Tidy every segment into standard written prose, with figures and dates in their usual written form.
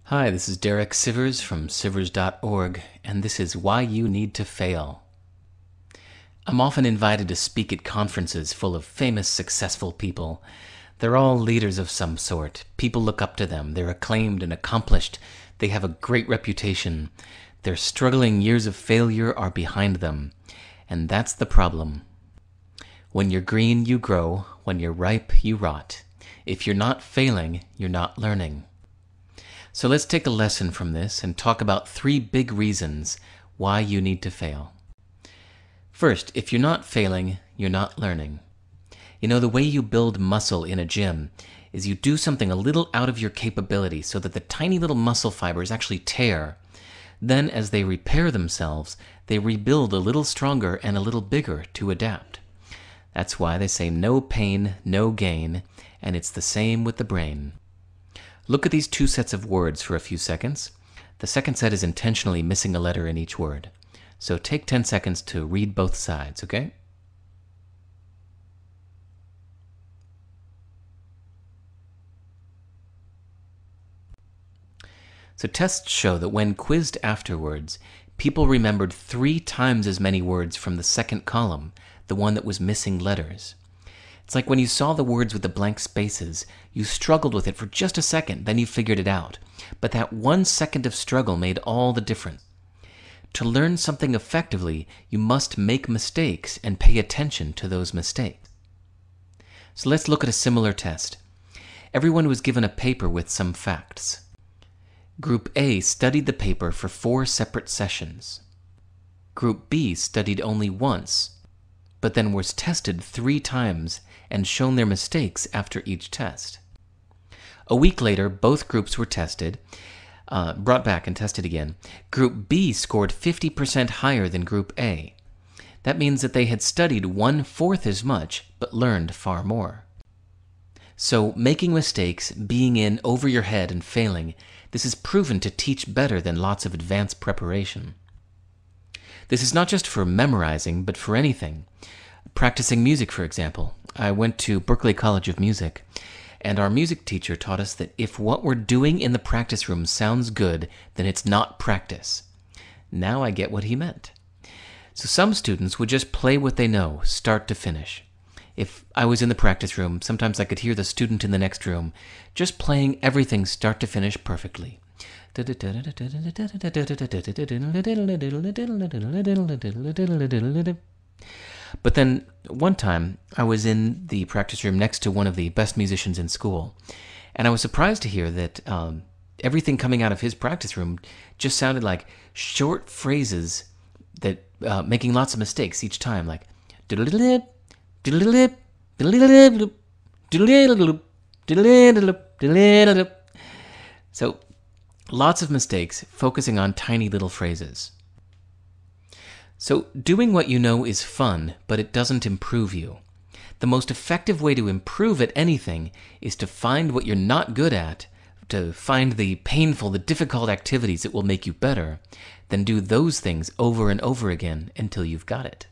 Hi, this is Derek Sivers from Sivers.org, and this is Why You Need to Fail. I'm often invited to speak at conferences full of famous, successful people. They're all leaders of some sort. People look up to them. They're acclaimed and accomplished. They have a great reputation. Their struggling years of failure are behind them. And that's the problem. When you're green, you grow. When you're ripe, you rot. If you're not failing, you're not learning. So let's take a lesson from this and talk about 3 big reasons why you need to fail. First, if you're not failing, you're not learning. You know, the way you build muscle in a gym is you do something a little out of your capability so that the tiny little muscle fibers actually tear. Then, as they repair themselves, they rebuild a little stronger and a little bigger to adapt. That's why they say no pain, no gain, and it's the same with the brain. Look at these 2 sets of words for a few seconds. The second set is intentionally missing a letter in each word. So take 10 seconds to read both sides, okay? So tests show that when quizzed afterwards, people remembered 3 times as many words from the second column, the one that was missing letters. It's like when you saw the words with the blank spaces, you struggled with it for just a second, then you figured it out. But that 1 second of struggle made all the difference. To learn something effectively, you must make mistakes and pay attention to those mistakes. So let's look at a similar test. Everyone was given a paper with some facts. Group A studied the paper for 4 separate sessions. Group B studied only once, but then was tested 3 times and shown their mistakes after each test. A week later, both groups were tested, brought back and tested again. Group B scored 50% higher than Group A. That means that they had studied 1/4 as much, but learned far more. So, making mistakes, being in over your head and failing, this is proven to teach better than lots of advanced preparation. This is not just for memorizing, but for anything. Practicing music, for example. I went to Berklee College of Music, and our music teacher taught us that if what we're doing in the practice room sounds good, then it's not practice. Now I get what he meant. So some students would just play what they know, start to finish. If I was in the practice room, sometimes I could hear the student in the next room just playing everything start to finish perfectly. But then, one time, I was in the practice room next to one of the best musicians in school, and I was surprised to hear that everything coming out of his practice room just sounded like short phrases that making lots of mistakes each time, like so lots of mistakes focusing on tiny little phrases. So, doing what you know is fun, but it doesn't improve you. The most effective way to improve at anything is to find what you're not good at, to find the painful, the difficult activities that will make you better, then do those things over and over again until you've got it.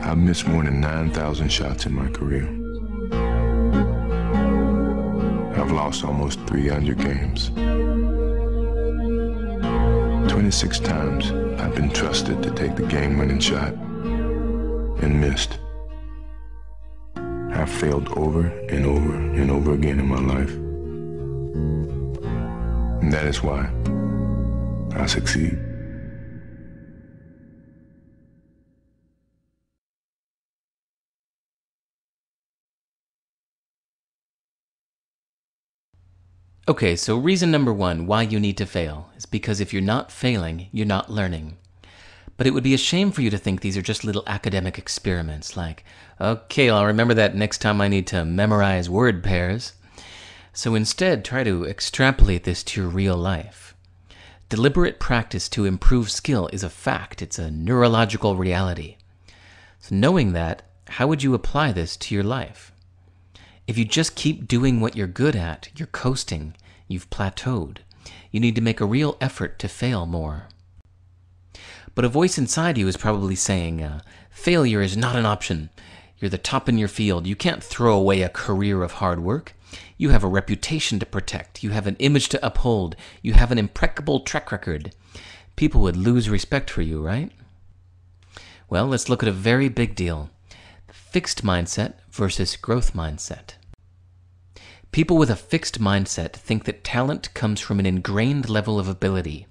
I've missed more than 9,000 shots in my career. I've lost almost 300 games. 26 times I've been trusted to take the game-winning shot and missed. I've failed over and over and over again in my life. And that is why I succeed. Okay, so reason number 1 why you need to fail is because if you're not failing, you're not learning. But it would be a shame for you to think these are just little academic experiments like, okay, I'll remember that next time I need to memorize word pairs. So instead, try to extrapolate this to your real life. Deliberate practice to improve skill is a fact. It's a neurological reality. So knowing that, how would you apply this to your life? If you just keep doing what you're good at, you're coasting, you've plateaued. You need to make a real effort to fail more. But a voice inside you is probably saying, failure is not an option. You're the top in your field. You can't throw away a career of hard work. You have a reputation to protect. You have an image to uphold. You have an impeccable track record. People would lose respect for you, right? Well, let's look at a very big deal. Fixed mindset versus growth mindset. People with a fixed mindset think that talent comes from an ingrained level of ability.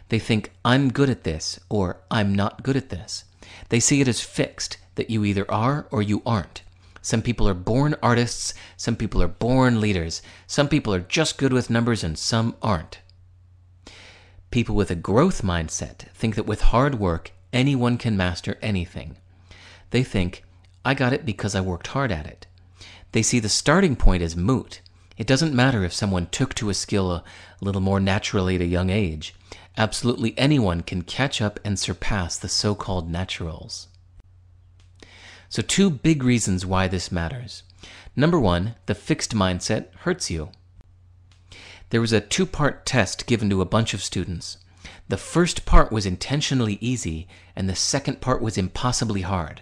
They think, I'm good at this, or I'm not good at this. They see it as fixed, that you either are or you aren't. Some people are born artists, some people are born leaders, some people are just good with numbers and some aren't. People with a growth mindset think that with hard work, anyone can master anything. They think, I got it because I worked hard at it. They see the starting point as moot. It doesn't matter if someone took to a skill a little more naturally at a young age. Absolutely anyone can catch up and surpass the so-called naturals. So 2 big reasons why this matters. Number 1, the fixed mindset hurts you. There was a 2-part test given to a bunch of students. The first part was intentionally easy, and the second part was impossibly hard.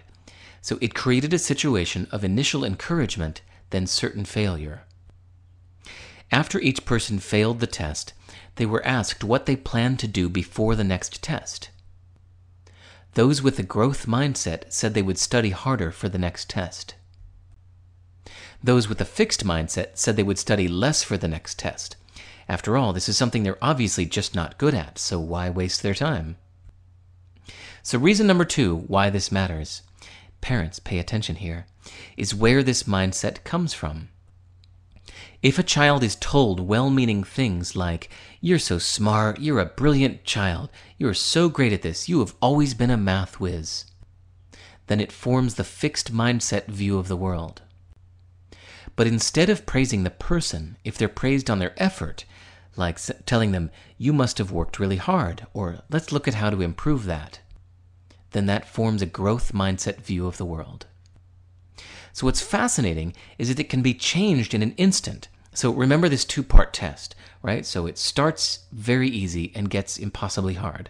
So it created a situation of initial encouragement, then certain failure. After each person failed the test, they were asked what they planned to do before the next test. Those with a growth mindset said they would study harder for the next test. Those with a fixed mindset said they would study less for the next test. After all, this is something they're obviously just not good at, so why waste their time? So reason number 2 why this matters, parents pay attention here, is where this mindset comes from. If a child is told well-meaning things like, you're so smart, you're a brilliant child, you're so great at this, you have always been a math whiz, then it forms the fixed mindset view of the world. But instead of praising the person, if they're praised on their effort, like telling them, you must have worked really hard, or let's look at how to improve that, then that forms a growth mindset view of the world. So what's fascinating is that it can be changed in an instant. So remember this 2-part test, right? So it starts very easy and gets impossibly hard.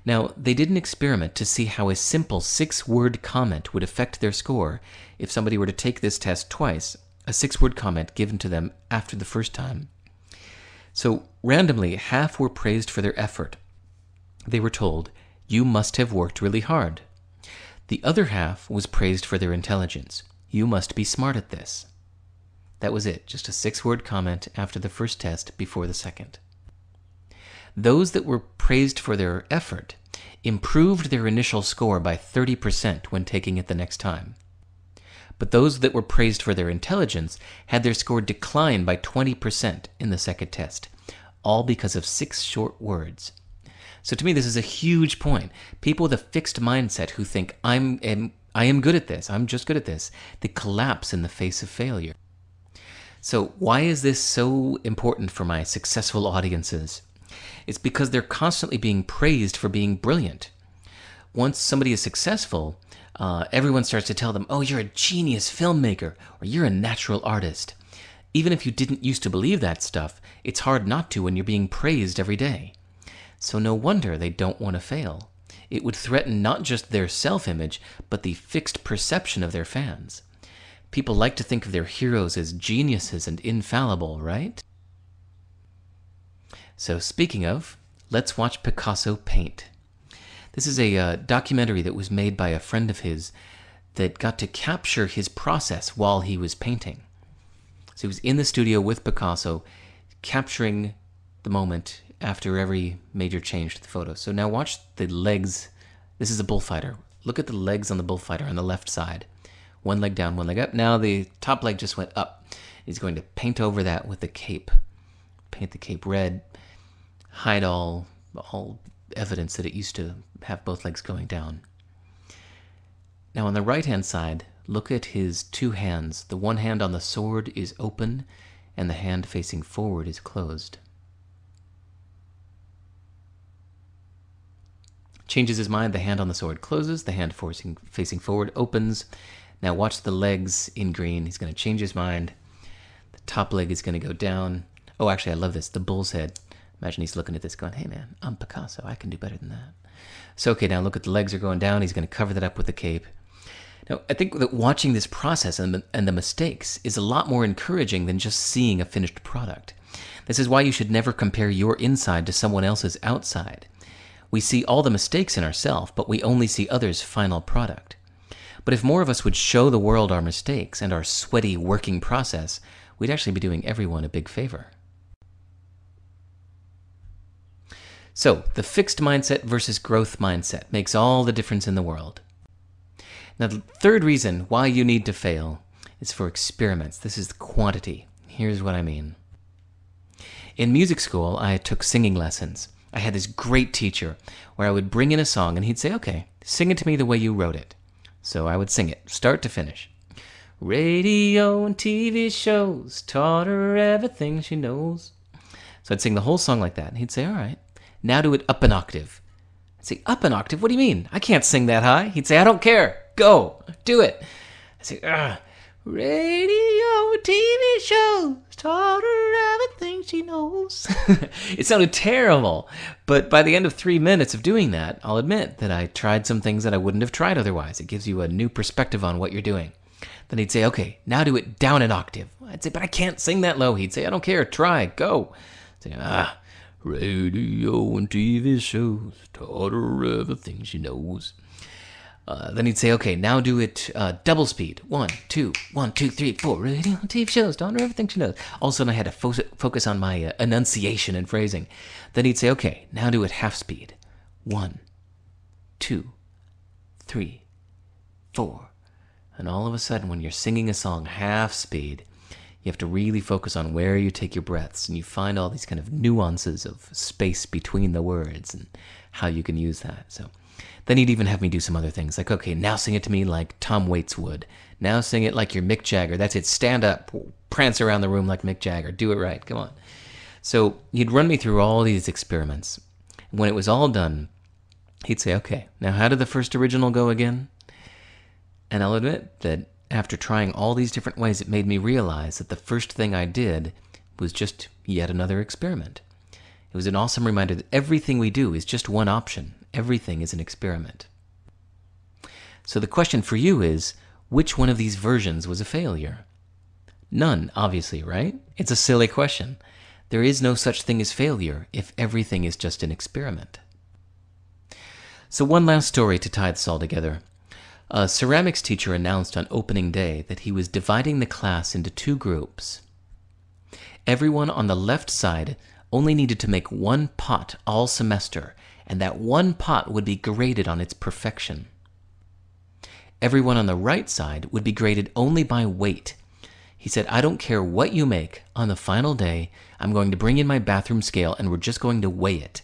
Now, they did an experiment to see how a simple 6-word comment would affect their score if somebody were to take this test twice, a 6-word comment given to them after the first time. So randomly, half were praised for their effort. They were told, you must have worked really hard. The other half was praised for their intelligence. You must be smart at this. That was it, just a 6-word comment after the first test before the second. Those that were praised for their effort improved their initial score by 30% when taking it the next time. But those that were praised for their intelligence had their score decline by 20% in the second test, all because of 6 short words. So to me, this is a huge point. People with a fixed mindset who think, I am good at this, I'm just good at this, they collapse in the face of failure. So why is this so important for my successful audiences? It's because they're constantly being praised for being brilliant. Once somebody is successful, everyone starts to tell them, oh, you're a genius filmmaker, or you're a natural artist. Even if you didn't used to believe that stuff, it's hard not to when you're being praised every day. So no wonder they don't want to fail. It would threaten not just their self-image, but the fixed perception of their fans. People like to think of their heroes as geniuses and infallible, right? So speaking of, let's watch Picasso paint. This is a documentary that was made by a friend of his that got to capture his process while he was painting. So he was in the studio with Picasso, capturing the moment after every major change to the photo. So now watch the legs. This is a bullfighter. Look at the legs on the bullfighter on the left side. One leg down, one leg up. Now the top leg just went up. He's going to paint over that with the cape. Paint the cape red. Hide all evidence that it used to have both legs going down. Now on the right-hand side, look at his 2 hands. The one hand on the sword is open, and the hand facing forward is closed. Changes his mind, the hand on the sword closes, the hand facing forward opens. Now watch the legs in green. He's going to change his mind. The top leg is going to go down. Oh, actually, I love this. The bull's head. Imagine he's looking at this going, hey man, I'm Picasso. I can do better than that. So, okay, now look at the legs are going down. He's going to cover that up with the cape. Now, I think that watching this process and the mistakes is a lot more encouraging than just seeing a finished product. This is why you should never compare your inside to someone else's outside. We see all the mistakes in ourselves, but we only see others' final product. But if more of us would show the world our mistakes and our sweaty working process, we'd actually be doing everyone a big favor. So, the fixed mindset versus growth mindset makes all the difference in the world. Now, the third reason why you need to fail is for experiments. This is the quantity. Here's what I mean. In music school, I took singing lessons. I had this great teacher where I would bring in a song and he'd say, okay, sing it to me the way you wrote it. So I would sing it, start to finish. Radio and TV shows taught her everything she knows. So I'd sing the whole song like that. And he'd say, all right, now do it up an octave. I'd say, up an octave? What do you mean? I can't sing that high. He'd say, I don't care. Go. Do it. I'd say, radio and TV shows taught her everything she knows. It sounded terrible, but by the end of 3 minutes of doing that, I'll admit that I tried some things that I wouldn't have tried otherwise. It gives you a new perspective on what you're doing. Then he'd say, okay, now do it down an octave. I'd say, but I can't sing that low. He'd say, I don't care, try, go. I'd say, radio and TV shows taught her everything she knows. Then he'd say, okay, now do it double speed. 1, 2, 1, 2, 3, 4. Radio and TV shows, taught her everything she knows. All of a sudden, I had to focus on my enunciation and phrasing. Then he'd say, okay, now do it half speed. 1, 2, 3, 4. And all of a sudden, when you're singing a song half speed, you have to really focus on where you take your breaths, and you find all these kind of nuances of space between the words and how you can use that. So then he'd even have me do some other things, like, okay, now sing it to me like Tom Waits would. Now sing it like you're Mick Jagger. That's it, stand up, prance around the room like Mick Jagger. Do it right, come on. So he'd run me through all these experiments. And when it was all done, he'd say, okay, now how did the first original go again? And I'll admit that after trying all these different ways, it made me realize that the first thing I did was just yet another experiment. It was an awesome reminder that everything we do is just one option. Everything is an experiment. So the question for you is, which one of these versions was a failure? None, obviously, right? It's a silly question. There is no such thing as failure if everything is just an experiment. So one last story to tie this all together. A ceramics teacher announced on opening day that he was dividing the class into 2 groups. Everyone on the left side only needed to make 1 pot all semester, and that 1 pot would be graded on its perfection. Everyone on the right side would be graded only by weight. He said, I don't care what you make, on the final day, I'm going to bring in my bathroom scale and we're just going to weigh it.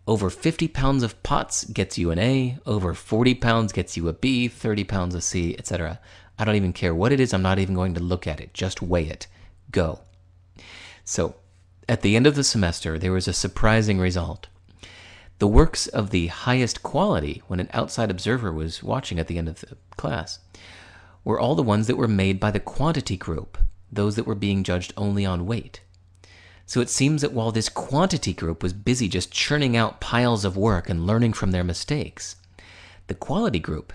Over 50 pounds of pots gets you an A, over 40 pounds gets you a B, 30 pounds a C, etc. I don't even care what it is, I'm not even going to look at it, just weigh it. Go. So, at the end of the semester, there was a surprising result. The works of the highest quality, when an outside observer was watching at the end of the class, were all the ones that were made by the quantity group, those that were being judged only on weight. So it seems that while this quantity group was busy just churning out piles of work and learning from their mistakes, the quality group,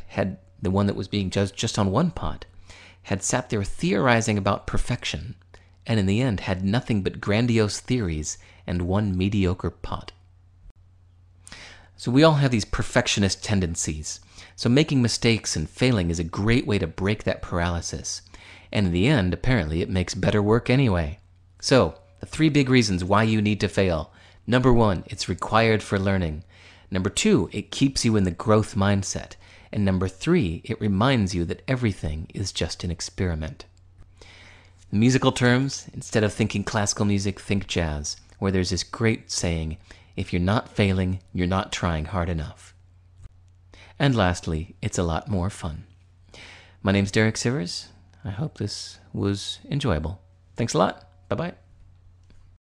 the one that was being judged just on 1 pot, had sat there theorizing about perfection, and in the end had nothing but grandiose theories and 1 mediocre pot. So we all have these perfectionist tendencies. So making mistakes and failing is a great way to break that paralysis. And in the end, apparently, it makes better work anyway. So, the 3 big reasons why you need to fail. Number 1, it's required for learning. Number 2, it keeps you in the growth mindset. And number 3, it reminds you that everything is just an experiment. In musical terms, instead of thinking classical music, think jazz, where there's this great saying, if you're not failing, you're not trying hard enough. And lastly, it's a lot more fun. My name's Derek Sivers. I hope this was enjoyable. Thanks a lot. Bye-bye.